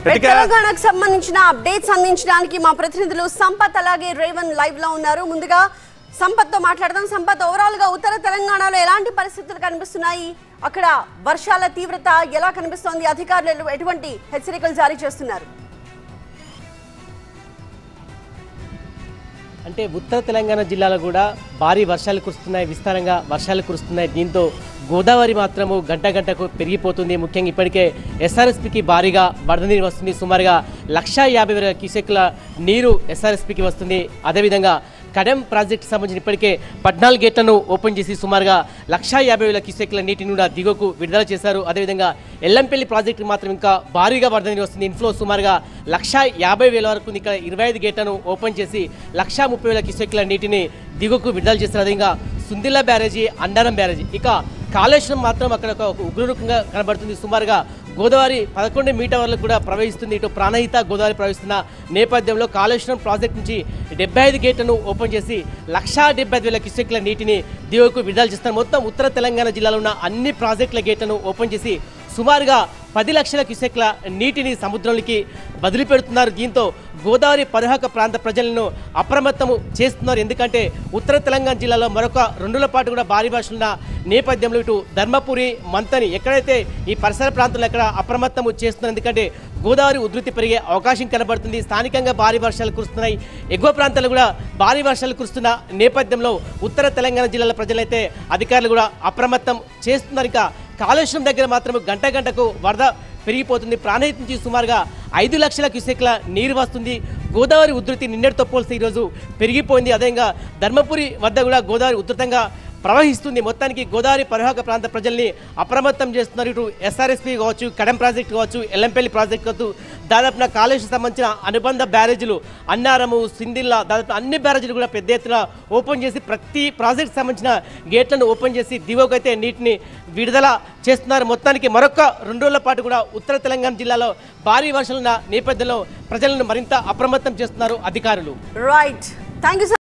తెలంగాణకు సంబంధించిన అప్డేట్స్ అందించడానికి మా ప్రతినిధులు సంపత్ అలాగే రేవన్ లైవ్ లో ఉన్నారు. ముందుగా సంపత్ తో మాట్లాడదాం. సంపత్, ఓవరాల్ గా ఉత్తర తెలంగాణలో ఎలాంటి పరిస్థితులు కనిపిస్తున్నాయి? అక్కడ వర్షాల తీవ్రత ఎలా కనిపిస్తోంది? అధికారులు ఎటువంటి హెచ్చరికలు జారీ చేస్తున్నారు? అంటే ఉత్తర తెలంగాణ జిల్లాలో కూడా భారీ వర్షాలు కురుస్తున్నాయి, విస్తారంగా వర్షాలు కురుస్తున్నాయి. దీంతో గోదావరి మాత్రము గంట గంటకు పెరిగిపోతుంది. ముఖ్యంగా ఇప్పటికే ఎస్ఆర్ఎస్పికి భారీగా వరద నీరు వస్తుంది. సుమారుగా 150,000 క్యూసెక్ల నీరు ఎస్ఆర్ఎస్పికి వస్తుంది. అదేవిధంగా కడెం ప్రాజెక్టు సంబంధించిన ఇప్పటికే 14 గేట్లను ఓపెన్ చేసి సుమారుగా 150,000 క్యూసెక్ల నీటిని కూడా దిగువకు విడుదల చేశారు. అదేవిధంగా ఎల్లంపల్లి ప్రాజెక్టు మాత్రం ఇంకా భారీగా వరద నీరు వస్తుంది. ఇన్ఫ్లో సుమారుగా 150,000 వరకు ఉంది. ఇక్కడ 25 గేట్లను ఓపెన్ చేసి 130,000 క్యూసెక్ల నీటిని దిగువకు విడుదల చేస్తారు. అదేవిధంగా సుందిల్ల బ్యారేజీ, అన్నారం బ్యారేజీ, ఇక కాళేశ్వరం మాత్రం అక్కడ ఒక ఉగ్రరూపంగా కనబడుతుంది. సుమారుగా గోదావరి 11 మీటర్లకు కూడా ప్రవహిస్తుంది. ఇటు ప్రాణహిత గోదావరి ప్రవహిస్తున్న నేపథ్యంలో కాళేశ్వరం ప్రాజెక్టు నుంచి 75 గేట్లను ఓపెన్ చేసి 175,000 క్యూసెక్ల నీటిని దిగువకు విడుదల చేస్తారు. మొత్తం ఉత్తర తెలంగాణ జిల్లాలో ఉన్న అన్ని ప్రాజెక్టుల గేట్లను ఓపెన్ చేసి సుమారుగా 10 లక్షల క్యూసెక్ల నీటిని సముద్రంలోకి వదిలిపెడుతున్నారు. దీంతో గోదావరి పరివాహక ప్రాంత ప్రజలను అప్రమత్తము చేస్తున్నారు. ఎందుకంటే ఉత్తర తెలంగాణ జిల్లాలో మరొక 2 రోజుల పాటు కూడా భారీ వర్షాలున్న నేపథ్యంలో ఇటు ధర్మపురి, మంతని ఎక్కడైతే ఈ పరిసర ప్రాంతాల్లో ఎక్కడ అప్రమత్తము చేస్తున్నారు. ఎందుకంటే గోదావరి ఉధృతి పెరిగే అవకాశం కనబడుతుంది. స్థానికంగా భారీ వర్షాలు కురుస్తున్నాయి. ఎగువ ప్రాంతాల్లో కూడా భారీ వర్షాలు కురుస్తున్న నేపథ్యంలో ఉత్తర తెలంగాణ జిల్లాల ప్రజలైతే అధికారులు కూడా అప్రమత్తం చేస్తున్నారు. ఇక కాళేశ్వరం దగ్గర మాత్రం గంట గంటకు వరద పెరిగిపోతుంది. ప్రాణహిత నుంచి సుమారుగా 5 లక్షల క్యూసెక్ల నీరు వస్తుంది. గోదావరి ఉధృతి నిన్నటితో పోల్చి ఈరోజు పెరిగిపోయింది. అదేవిధంగా ధర్మపురి వద్ద కూడా గోదావరి ఉధృతంగా ప్రవహిస్తుంది. మొత్తానికి గోదావరి పరివాహక ప్రాంత ప్రజల్ని అప్రమత్తం చేస్తున్నారు. ఇటు ఎస్ఆర్ఎస్పి కావచ్చు, కడెం ప్రాజెక్టు కావచ్చు, ఎల్లంపల్లి ప్రాజెక్టు కావచ్చు, దాదాపున కాళేశ్వరం సంబంధించిన అనుబంధ బ్యారేజీలు అన్నారము, సిందిల్లా, దాదాపు అన్ని బ్యారేజీలు కూడా పెద్ద ఎత్తున ఓపెన్ చేసి ప్రతి ప్రాజెక్టు సంబంధించిన గేట్లను ఓపెన్ చేసి దిగువకైతే నీటిని విడుదల చేస్తున్నారు. మొత్తానికి మరొక 2 రోజుల పాటు కూడా ఉత్తర తెలంగాణ జిల్లాలో భారీ వర్షాలున్న నేపథ్యంలో ప్రజలను మరింత అప్రమత్తం చేస్తున్నారు అధికారులు. Right, thank you.